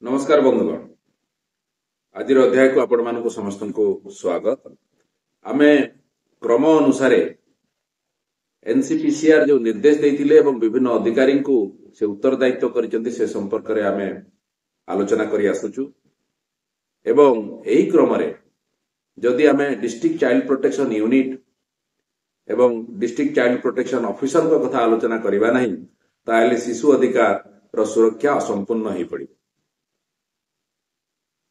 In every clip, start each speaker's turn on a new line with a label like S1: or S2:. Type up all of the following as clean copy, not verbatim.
S1: नमस्कार बंधुगण आज अध्याय को आपण मानक समस्त को स्वागत। आमे क्रम अनुसार एनसीपीसीआर जो निर्देश देइतिले एवं विभिन्न अधिकारी को से उत्तरदायित्व करिसेंती से संपर्क रे आमे आलोचना करि आसुचु एवं एही क्रम रे जदि आमे डिस्ट्रिक्ट चाइल्ड प्रोटेक्शन यूनिट एवं डिस्ट्रिक्ट चाइल्ड प्रोटेक्शन ऑफिसर को कथा आलोचना करिबा नहीं ताले शिशु अधिकार रो सुरक्षा असंपूर्ण हो पड़ी।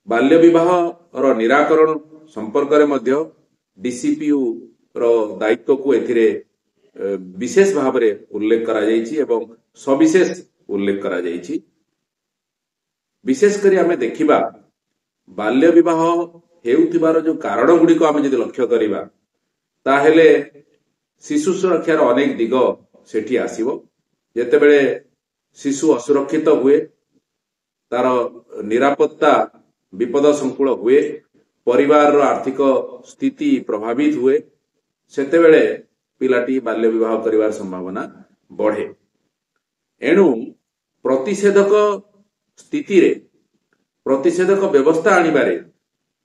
S1: बाल्य विवाह रो निराकरण संपर्क रे मध्य डीसीपीयू रो दायित्व को एथिरे विशेष भाव रे उल्लेख करा जायछि एवं सविशेष उल्लेख करा जायछि। विशेष करी आमे देखिबा बाल्य विवाह हेउथिबार जो कारण गुडी को आमे जदि लक्ष्य करिबा ताहेले शिशु सुरक्षार अनेक दिग सेठी आसीबो। जेतेबेले शिशु असुरक्षित हुए तार निरापत्ता विपद संकुल हुए परिवार आर्थिक स्थिति प्रभावित हुए सेतेबेले पिलाटी बाल्य विवाह करिवार संभावना बढ़े। एणु प्रतिषेधक स्थिति रे प्रतिषेधक व्यवस्था आनिबारे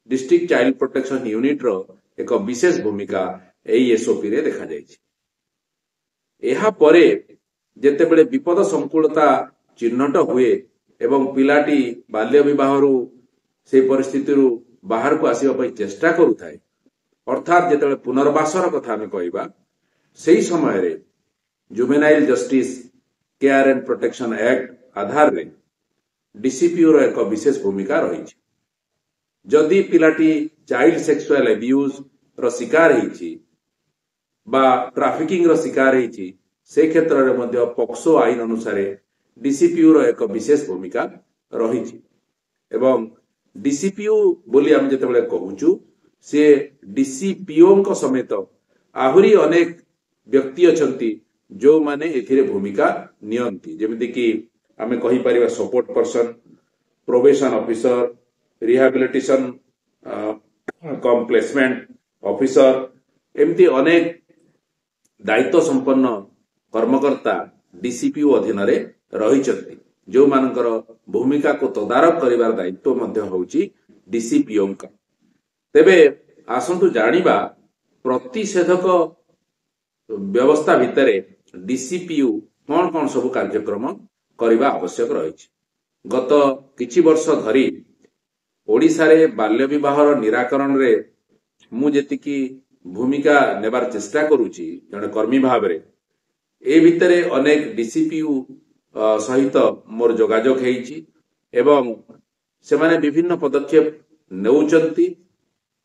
S1: डिस्ट्रिक्ट चाइल्ड प्रोटेक्शन यूनिट रो एक विशेष भूमिका एई एसओपी रे देखा जायछि। एहा परे जेतेबेले विपद संकुलता चिन्हट हुए एवं पिलाटी बाल्य विवाहरु से परिस्थिति बाहर को आसीबा पई चेष्टा करूथाय अर्थात जेतेबेले पुनर्वासर कथा आमे कहिबा सेही समय रे juvenile justice care and protection act आधार रे डीसीपीओ रो एक विशेष भूमिका रहिछि। जदि पिलाटी चाइल्ड सेक्सुअल एब्यूज रो शिकार हेछि बा ट्रैफिकिंग रो शिकार हेछि से क्षेत्र रे मध्य पॉक्सो आईन अनुसार डीसीपीओ रो एक विशेष भूमिका रहिछि एवं डीसीपीओ बोली हम जेतेबेले कहूचु से डीसीपीओ को समेत आहुरी अनेक व्यक्ति अछंती जो माने एथिरे भूमिका नियंती जेमिति कि आमे कहि परिबा support person probation officer rehabilitation cum placement officer एमती अनेक दायित्व संपन्न कर्मकर्ता डीसीपीओ अधीन रे रहिचंती जो मानकर भूमिका को तदारक करिवार दायित्व मध्य होउची डीसीपीओ का। तेबे आसंतु जानिबा प्रतिषेधक व्यवस्था भितरे डीसीपीओ कोन कोन सब कार्यक्रम करिबा आवश्यक रहिछि। गत किछि वर्ष धरी ओडिसा रे बाल्य विवाहर निराकरण रे मु जेतिकी भूमिका नेबार चेष्टा करूची जने कर्मी भाव रे ए भितरे अनेक डीसीपीयू सहित मोर जोगाजोग हेइची एवं सेमाने विभिन्न पदक्षेप नेउचंती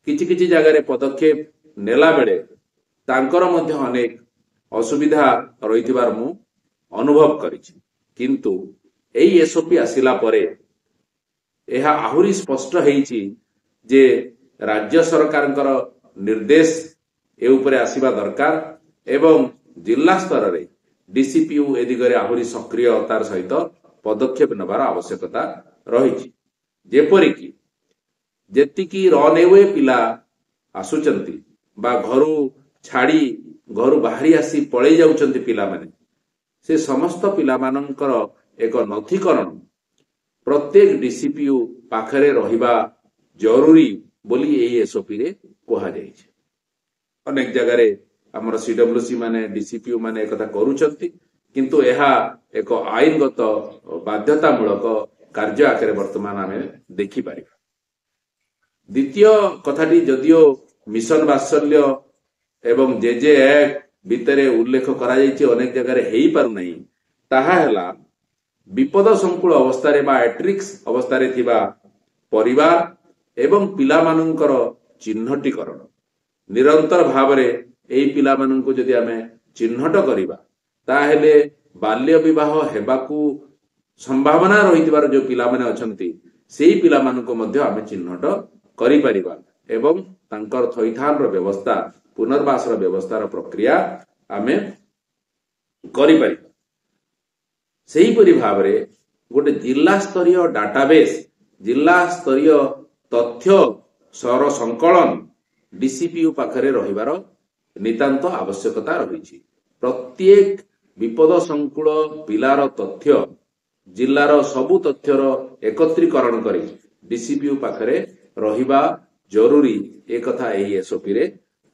S1: किछि किछि जगह रे पदक्षेप नेला बेले तांकर मध्य अनेक असुविधा रहिथिबार मु अनुभव करिछि। किंतु एई एसओपी आसिला परे एहा आहुरी स्पष्ट हेइची जे राज्य सरकारकर निर्देश ए उपरे आसीबा दरकार एवं जिला स्तर रे डीसीपीयू ए दिगरे आहुरी सक्रियतार सहित पदक्षेप नबार आवश्यकता रहिछि। जेपरि कि जेतिकी रन अवे पिला आसुचंती बा घरु छाड़ी घरु बाहरी आसी पळै जाउचंती पिला माने से समस्त पिला मानकर एक नथिकरण प्रत्येक डीसीपीयू पाखरे रहिबा जरूरी बोली एई एसओपी रे कोहा जायछि। अनेक जगह रे हमर सीडब्ल्यूसी माने डीसीपीयू माने एकथा करूचंती किंतु एहा एक आईनगत बाध्यतामूलक कार्य आकारे वर्तमान आमे देखि पारिबा। द्वितीय कथाटी जदियो मिशन वात्सल्य एवं जेजे एक्ट भितरे उल्लेख करा जायछि अनेक जगह रे हेई पारु नाही ताहा हैला विपद संकुल अवस्था रे बा एट्रिक्स अवस्था रे थिबा परिवार एवं पिला मानकर चिन्हटीकरण निरंतर भाव रे एई पिला माननको जदि आमे चिन्हट करिबा ताहेले बाल्य विवाह हेबाकू संभावना रहितबार जो पिला माने अछंती सेही पिला मानको मध्य आमे चिन्हट करि परिबा एवं तांकर थैथान रो व्यवस्था पुनर्वास रो व्यवस्था रो प्रक्रिया आमे करि परिबा। सेही परि भाव रे गोटे जिला स्तरीय डाटाबेस जिला स्तरीय तथ्य सर संकलन डीसीपीयू पाखरे रहिबार नितांत आवश्यकता रहिछि। प्रत्येक विपद संकुल पिलार तथ्य जिल्लार सबु तथ्यर एकत्रीकरण करी डीसीपीयू पाखरे रहिबा जरूरी एक कथा एही एसओपी रे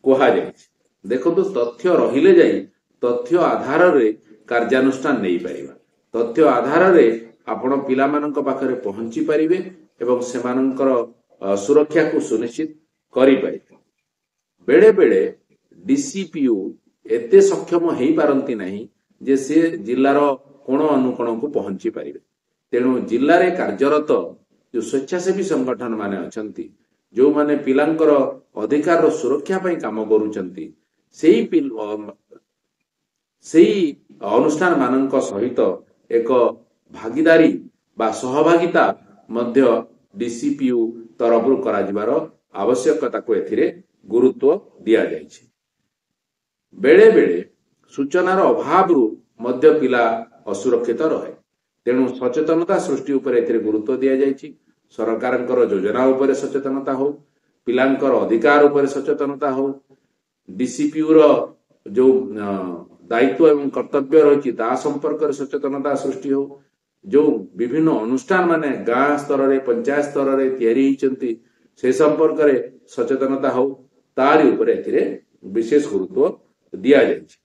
S1: कोहा जायछि। देखंतु तथ्य रहिले जाई तथ्य आधार रे कार्यानुष्ठान नहीं परिबा। तथ्य आधार रे आपण पिला मानक पाखरे पहुंची परिबे एवं सेमानंकर सुरक्षा को सुनिश्चित करि परिबे। बेले बेले डीसीपीयू एते सक्षम हेई पारंती नहीं जे से जिल्लार कोण अनुकोण को पहुंची पारिबे। तेणु जिल्ला रे कार्यरत जो स्वेच्छासेवी संगठन माने अछंती जो माने पिलांकर अधिकार रो सुरक्षा पई काम करूचंती सेही अनुष्ठान मानक सहित एक भागीदारी बा सहभागिता मध्य डीसीपीयू तरफरु करा जिबार आवश्यकता को एथिरे गुरुत्व दिया जायछि। बेले बेले सूचनार अभाव रु मध्य पिला असुरक्षित रहे। तेणु सचेतनता सृष्टि उपरे एथिरे गुरुत्व दिया जायछि। सरकारंकर योजना उपरे सचेतनता हो, पिलांकर अधिकार उपरे सचेतनता हो, डीसीपीयू रो जो दायित्व एवं कर्तव्य रही ता संपर्क में सचेतनता सृष्टि हो, जो विभिन्न अनुष्ठान माने गाँ स्तर रे पंचायत स्तर रे तैयारी होइचंती से संपर्क में सचेतनता हो, तारि उपरे एथिरे विशेष गुरुत्व दिया जायछि।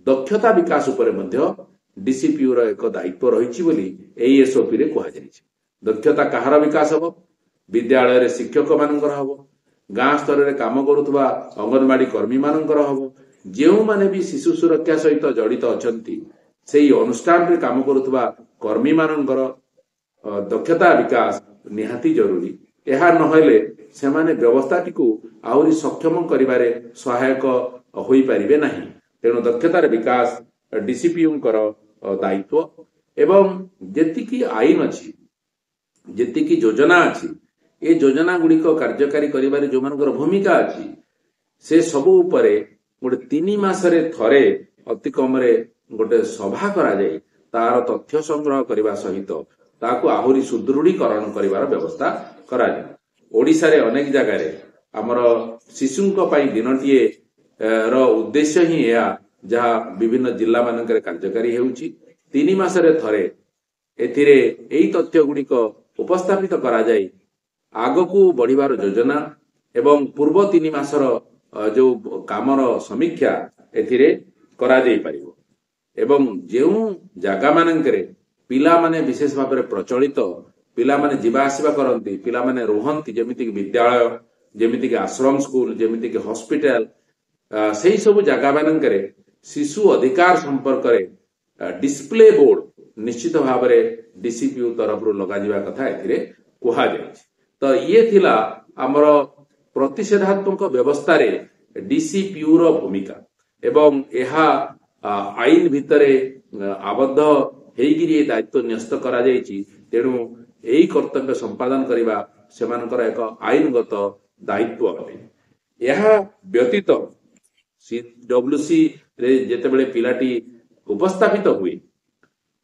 S1: दक्षता विकास उपरे मध्य डीसीपीयू रो एक दायित्व रहिछि बोली एई एसओपी रे कहा जायछि। दक्षता कहार विकास हबो? विद्यालय रे शिक्षक मानकर हबो, गाँ स्तर रे काम करुथबा अंगनवाड़ी कर्मी मानकर हबो, जेउ माने भी शिशु सुरक्षा सहित जड़ित अछंती सेही अनुष्ठान रे काम करुथबा कर्मी मानकर दक्षता विकास निहाती जरूरी। एहा नहेले सेमाने व्यवस्थाटी को आहुरी सक्षम करिबारे सहायक होई परिबे नाही। तेणु दक्षतार विकास डीसीपीयूंकर दायित्व एवं जेतिकी आईन अछि जेतिकी योजना अछि ए योजना गुड़िक कार्यकारी करिबारे जो मानकर भूमिका अछि से सबु उपरे गोटे 3 मासरे थरे अति कमरे गोटे सभा करा जाय तार तथ्य संग्रह करबा सहित ताकू आहुरी सुदृढ़ीकरण करिवार व्यवस्था करा जाय। ओडिसा रे अनेक जगह रे हमर शिशुंक पई दिनटिए रो उद्देश्य ही या जहा विभिन्न जिला मानकर कार्यकारी हेउची 3 मासरे थरे एथिरे एई तथ्य गुड़िक उपस्थापित करा जाय आगकू बढ़िबार योजना एवं पूर्व 3 मासर जो कामर समीक्षा एथिरे करा जाय परिबो। एवं जेउ जागा मानकरे पिला माने विशेष भाव में प्रचलित पिला माने जीवा आसीबा करंती, पिला माने रोहंती, जेमिति कि विद्यालय, जेमिति कि आश्रम स्कूल, जेमिति कि हॉस्पिटल, सेही सब जागा मानकरे शिशु अधिकार संपर्क रे डिस्प्ले बोर्ड निश्चित भाव में डीसीपीयू तरफ लगा जिबा कथा एथिरे कुहा जायछि। तो ये थिला हमर प्रतिषेधात्मक व्यवस्था रे डीसीपीयू रो भूमिका एवं एहा आईन भितरे आबद्ध हेगिरी दायित्व न्यस्त करा जायछि। तेणु एही कर्तव्य संपादन करिबा सेमानकर एक आईनगत दायित्व अटे। यह व्यतीत सीडब्ल्यूसी रे जेतेबेले पिलाटी उपस्थापित हुए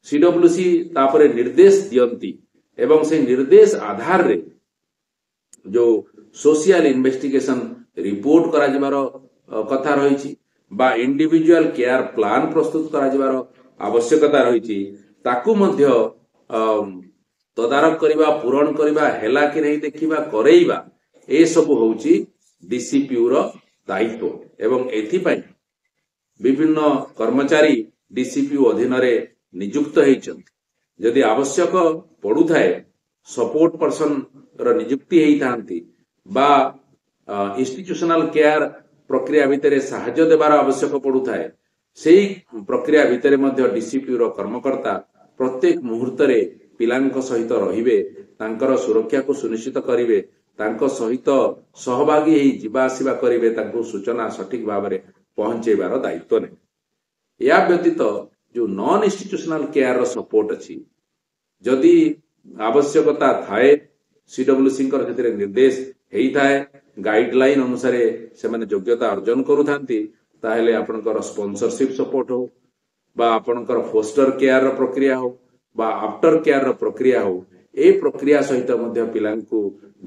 S1: सीडब्ल्यूसी तापरे निर्देश दियंती एवं से निर्देश आधार रे जो सोशल इन्वेस्टिगेशन रिपोर्ट करा जिबार कथा रहिछि बा इंडिविजुअल केयर प्लान प्रस्तुत करा जिबार आवश्यकता रहिछि ताकू मध्य तदारक करिबा, पूरण करिबा, हेला कि नहीं देखिबा, करेइबा ए सब होउछि डीसीपीयू रो दायित्व। एवं एथि पई विभिन्न कर्मचारी डीसीपीयू अधीन रे नियुक्त हेइचंती। यदि आवश्यक पड़ुथाए सपोर्ट पर्सन रो नियुक्ति हेइ थांती बा इंस्टीट्यूशनल केयर प्रक्रिया भितरे सहायता देबार आवश्यक पड़ुथाए सेही प्रक्रिया भितरे मध्य डीसीपीयू रो कर्मकर्ता प्रत्येक मुहूर्त रे पिलांक सहित रहिबे, तांकर सुरक्षा को सुनिश्चित करिवे, तांको सहित सहभागी हेइ जिबा आसीबा करिवे, तांको सूचना सठिक भाव में पहुंचेबार दायित्व ने। या व्यतीत जो नॉन इंस्टीट्यूशनल केयर रो सपोर्ट अछि जदि आवश्यकता थाए सीडब्ल्यूसी निर्देश हेइ थाए गाइडलाइन अनुसार से माने योग्यता अर्जन करूथांती ताहेले आपनकर स्पॉन्सरशिप सपोर्ट हो बा आपनकर फोस्टर केयर रो प्रक्रिया हो बा आफ्टर केयर रो प्रक्रिया हो, ए प्रक्रिया सहित मध्य पिलांकु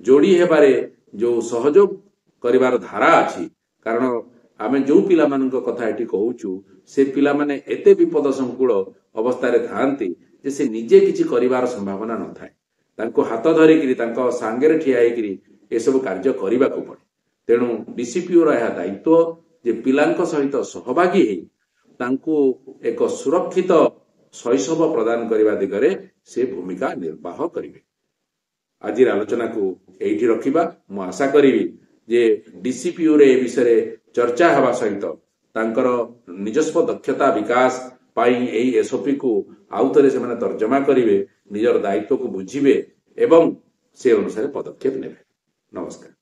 S1: जोड़ी हेबारे जो सहयोग करिवार धारा अछि। कारण आमे जो पिला मानक कथा एठी कहूचु से पिला माने एते विपद संकुल अवस्था रे थांती ଯେ ସେ ନିଜେ କିଛି କରିବାର ସମ୍ଭାବନା ନଥାଏ। ତାଙ୍କୁ ହାତ ଧରିକିରି ତାଙ୍କ ସାଙ୍ଗରେ ଠିଆ ହେଇକିରି ଏସବୁ କାର୍ଯ୍ୟ କରିବାକୁ ପଡେ। ତେଣୁ ଡିସିପିଓର ଏହା ଦାୟିତ୍ୱ ଯେ ପିଲାଙ୍କ ସହିତ ସହଭାଗୀ ହେଇ ତାଙ୍କୁ ଏକ ସୁରକ୍ଷିତ ଶୈଶବ ପ୍ରଦାନ କରିବା ଦିଗରେ ସେ ଭୂମିକା ନିର୍ବାହ କରିବେ। ଆଜିର ଆଲୋଚନାକୁ ଏଇଠି ରଖିବା। ମୁଁ ଆଶା କରିବି ଯେ ଡିସିପିଓରେ ଏ ବିଷୟରେ ଚର୍ଚ୍ଚା ହେବା ସହିତ ତାଙ୍କର ନିଜସ୍ୱ ଦକ୍ଷତା ବିକାଶ ପାଇଁ ଏହି ଏସ୍ଓପିକୁ ଆଉଥରେ ସେମାନେ ତର୍ଜମା କରିବେ, ନିଜର ଦାୟିତ୍ୱକୁ ବୁଝିବେ ଏବଂ ସେ ଅନୁସାରେ ପଦକ୍ଷେପ ନେବେ। ନମସ୍କାର।